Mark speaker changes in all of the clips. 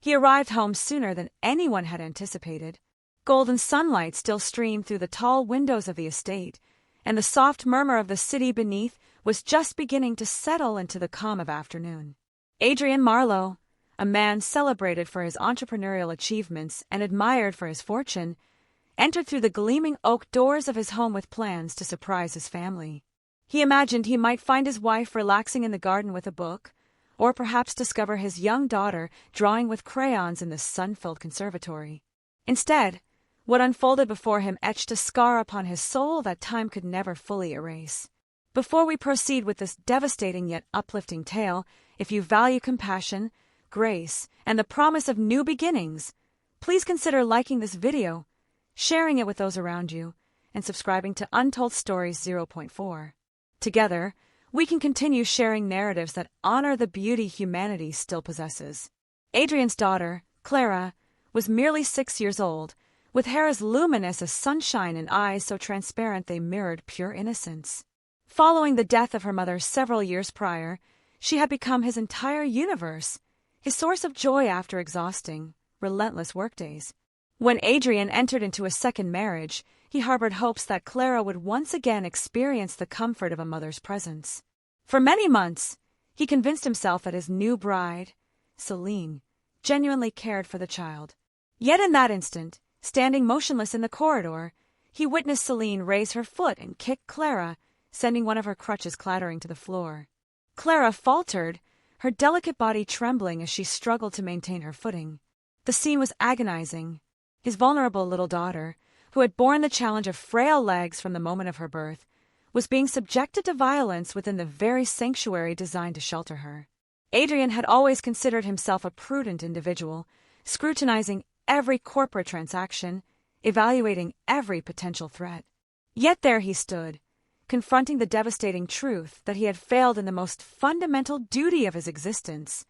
Speaker 1: He arrived home sooner than anyone had anticipated. Golden sunlight still streamed through the tall windows of the estate, and the soft murmur of the city beneath was just beginning to settle into the calm of afternoon. Adrian Marlowe, a man celebrated for his entrepreneurial achievements and admired for his fortune, entered through the gleaming oak doors of his home with plans to surprise his family. He imagined he might find his wife relaxing in the garden with a book, or perhaps discover his young daughter drawing with crayons in the sun-filled conservatory. Instead, what unfolded before him etched a scar upon his soul that time could never fully erase. Before we proceed with this devastating yet uplifting tale, if you value compassion, grace, and the promise of new beginnings, please consider liking this video, sharing it with those around you, and subscribing to Untold Stories 0.4. Together, we can continue sharing narratives that honor the beauty humanity still possesses. Adrian's daughter, Clara, was merely 6 years old, with hair as luminous as sunshine and eyes so transparent they mirrored pure innocence. Following the death of her mother several years prior, she had become his entire universe, his source of joy after exhausting, relentless workdays. When Adrian entered into a second marriage, he harbored hopes that Clara would once again experience the comfort of a mother's presence. For many months, he convinced himself that his new bride, Celine, genuinely cared for the child. Yet in that instant, standing motionless in the corridor, he witnessed Celine raise her foot and kick Clara, sending one of her crutches clattering to the floor. Clara faltered, her delicate body trembling as she struggled to maintain her footing. The scene was agonizing. His vulnerable little daughter, who had borne the challenge of frail legs from the moment of her birth, was being subjected to violence within the very sanctuary designed to shelter her. Adrian had always considered himself a prudent individual, scrutinizing every corporate transaction, evaluating every potential threat. Yet there he stood, confronting the devastating truth that he had failed in the most fundamental duty of his existence,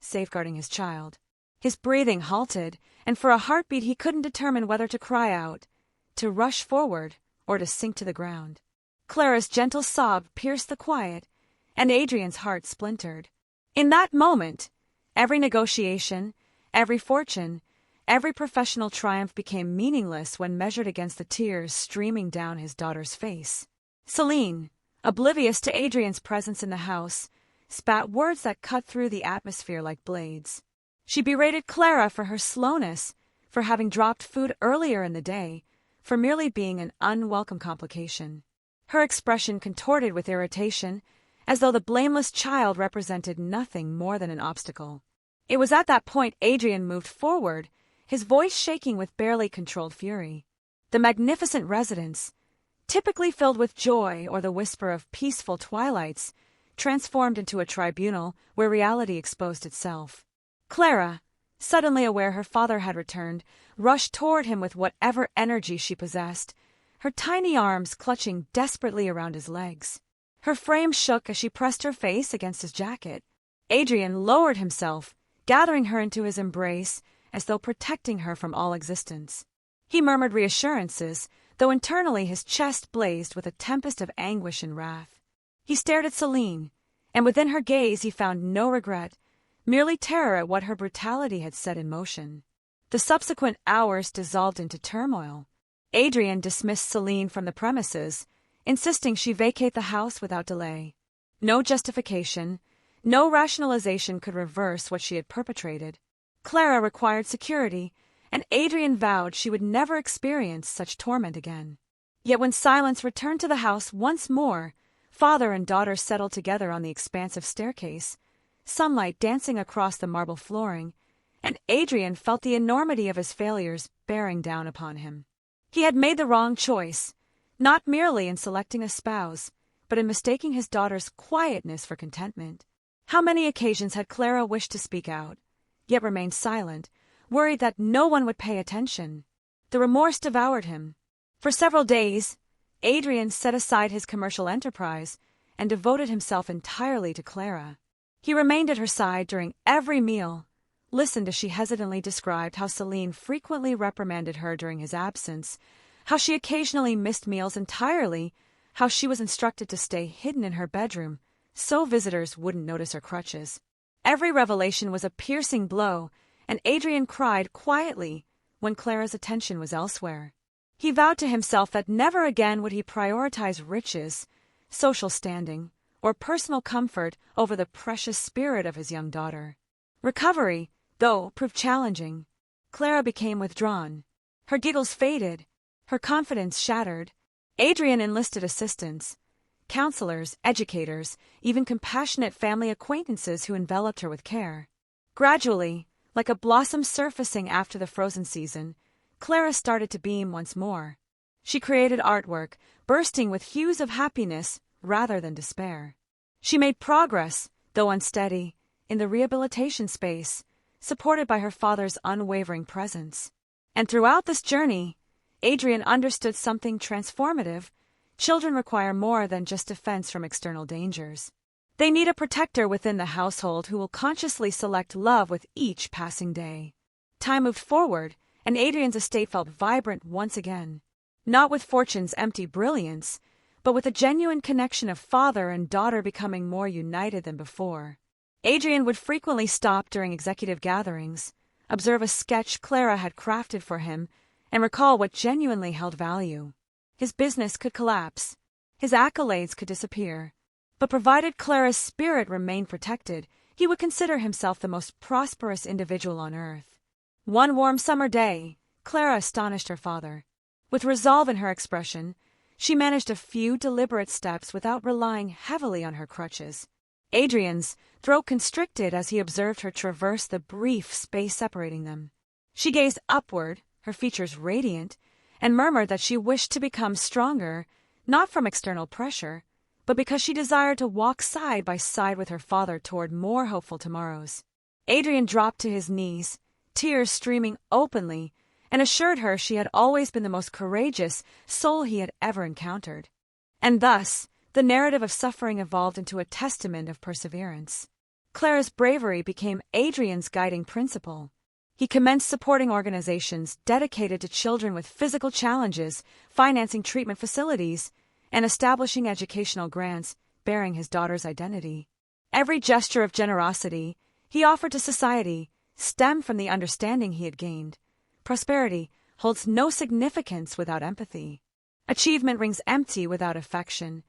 Speaker 1: safeguarding his child. His breathing halted, and for a heartbeat he couldn't determine whether to cry out, to rush forward, or to sink to the ground. Clara's gentle sob pierced the quiet, and Adrian's heart splintered. In that moment, every negotiation, every fortune, every professional triumph became meaningless when measured against the tears streaming down his daughter's face. Celine, oblivious to Adrian's presence in the house, spat words that cut through the atmosphere like blades. She berated Clara for her slowness, for having dropped food earlier in the day, for merely being an unwelcome complication. Her expression contorted with irritation, as though the blameless child represented nothing more than an obstacle. It was at that point Adrian moved forward, his voice shaking with barely controlled fury. The magnificent residence, typically filled with joy or the whisper of peaceful twilights, transformed into a tribunal where reality exposed itself. Clara, suddenly aware her father had returned, rushed toward him with whatever energy she possessed, her tiny arms clutching desperately around his legs. Her frame shook as she pressed her face against his jacket. Adrian lowered himself, gathering her into his embrace as though protecting her from all existence. He murmured reassurances, though internally his chest blazed with a tempest of anguish and wrath. He stared at Celine, and within her gaze he found no regret, merely terror at what her brutality had set in motion. The subsequent hours dissolved into turmoil. Adrian dismissed Celine from the premises, insisting she vacate the house without delay. No justification, no rationalization could reverse what she had perpetrated. Clara required security, and Adrian vowed she would never experience such torment again. Yet when silence returned to the house once more, father and daughter settled together on the expansive staircase, sunlight dancing across the marble flooring, and Adrian felt the enormity of his failures bearing down upon him. He had made the wrong choice, not merely in selecting a spouse, but in mistaking his daughter's quietness for contentment. How many occasions had Clara wished to speak out, yet remained silent, worried that no one would pay attention? The remorse devoured him. For several days, Adrian set aside his commercial enterprise and devoted himself entirely to Clara. He remained at her side during every meal, listened as she hesitantly described how Celine frequently reprimanded her during his absence, how she occasionally missed meals entirely, how she was instructed to stay hidden in her bedroom so visitors wouldn't notice her crutches. Every revelation was a piercing blow, and Adrian cried quietly when Clara's attention was elsewhere. He vowed to himself that never again would he prioritize riches, social standing, or personal comfort over the precious spirit of his young daughter. Recovery, though, proved challenging. Clara became withdrawn. Her giggles faded, her confidence shattered. Adrian enlisted assistance, counselors, educators, even compassionate family acquaintances who enveloped her with care. Gradually, like a blossom surfacing after the frozen season, Clara started to beam once more. She created artwork, bursting with hues of happiness rather than despair. She made progress, though unsteady, in the rehabilitation space, supported by her father's unwavering presence. And throughout this journey, Adrian understood something transformative. Children require more than just defense from external dangers. They need a protector within the household who will consciously select love with each passing day. Time moved forward, and Adrian's estate felt vibrant once again. Not with fortune's empty brilliance, but with a genuine connection of father and daughter becoming more united than before. Adrian would frequently stop during executive gatherings, observe a sketch Clara had crafted for him, and recall what genuinely held value. His business could collapse, his accolades could disappear, but provided Clara's spirit remained protected, he would consider himself the most prosperous individual on earth. One warm summer day, Clara astonished her father. With resolve in her expression, she managed a few deliberate steps without relying heavily on her crutches. Adrian's throat constricted as he observed her traverse the brief space separating them. She gazed upward, her features radiant, and murmured that she wished to become stronger, not from external pressure, but because she desired to walk side by side with her father toward more hopeful tomorrows. Adrian dropped to his knees, tears streaming openly, and assured her she had always been the most courageous soul he had ever encountered. And thus, the narrative of suffering evolved into a testament of perseverance. Clara's bravery became Adrian's guiding principle. He commenced supporting organizations dedicated to children with physical challenges, financing treatment facilities, and establishing educational grants bearing his daughter's identity. Every gesture of generosity he offered to society stemmed from the understanding he had gained. Prosperity holds no significance without empathy. Achievement rings empty without affection,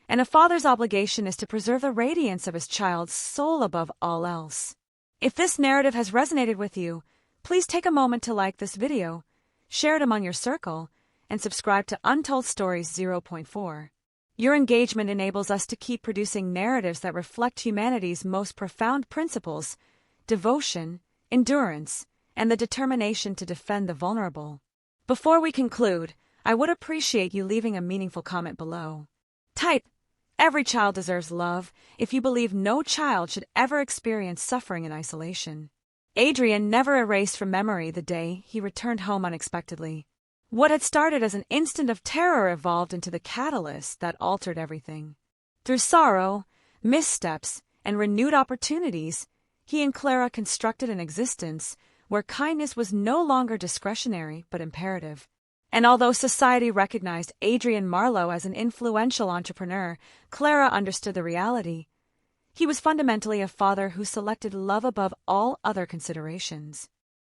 Speaker 1: and a father's obligation is to preserve the radiance of his child's soul above all else. If this narrative has resonated with you, please take a moment to like this video, share it among your circle, and subscribe to Untold Stories 0.4. Your engagement enables us to keep producing narratives that reflect humanity's most profound principles: devotion, endurance, and the determination to defend the vulnerable. Before we conclude, I would appreciate you leaving a meaningful comment below. Type, "Every child deserves love," if you believe no child should ever experience suffering in isolation. Adrian never erased from memory the day he returned home unexpectedly. What had started as an instant of terror evolved into the catalyst that altered everything. Through sorrow, missteps, and renewed opportunities, he and Clara constructed an existence where kindness was no longer discretionary but imperative. And although society recognized Adrian Marlowe as an influential entrepreneur, Clara understood the reality. He was fundamentally a father who selected love above all other considerations.